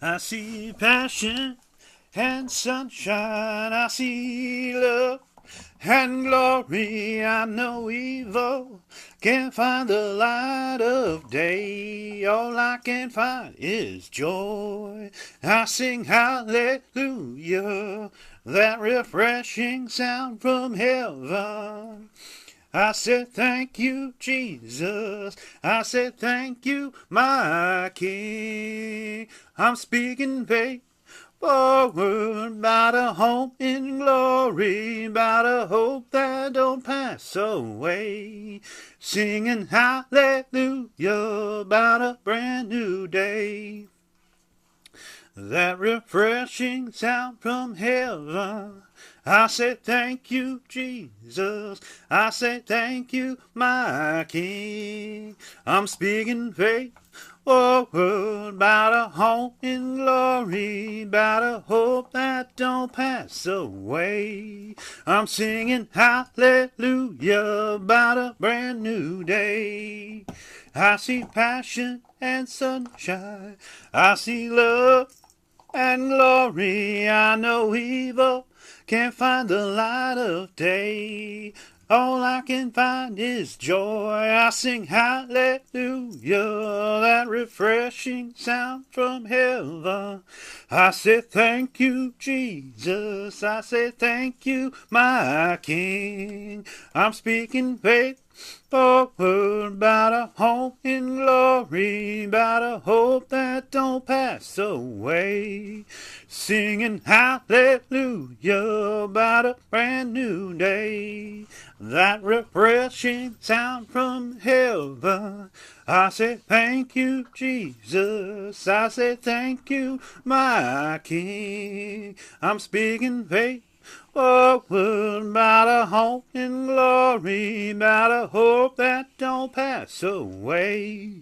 I see passion and sunshine. I see love and glory. I know evil can't find the light of day. All I can find is joy. I sing hallelujah, that refreshing sound from heaven. I said thank you, Jesus. I said thank you, my King. I'm speaking faith forward about a home in glory, about a hope that don't pass away. Singing hallelujah about a brand new day. That refreshing sound from heaven. I said thank you, Jesus. I said thank you, my King. I'm speaking faith forward about a home in glory, about a hope that don't pass away. I'm singing hallelujah about a brand new day. I see passion and sunshine. I see love and glory. I know evil can't find the light of day. All I can find is joy. I sing hallelujah, that refreshing sound from heaven. I say thank you, Jesus. I say thank you, my King. I'm speaking faith forward about a home in glory, about a hope that don't pass away. Singing hallelujah about a brand new day. That refreshing sound from heaven. I say thank you, Jesus. I say thank you, my King. I'm speaking faith forward about a home in glory, about a hope that don't pass away.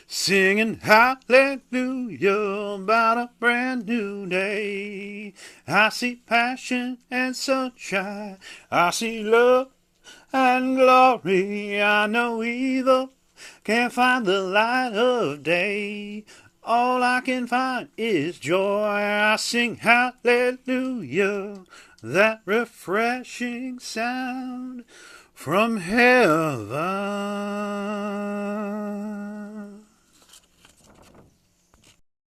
Singing hallelujah about a brand new day. I see passion and sunshine. I see love and glory. I know evil can't find the light of day. All I can find is joy. I sing hallelujah, that refreshing sound from heaven.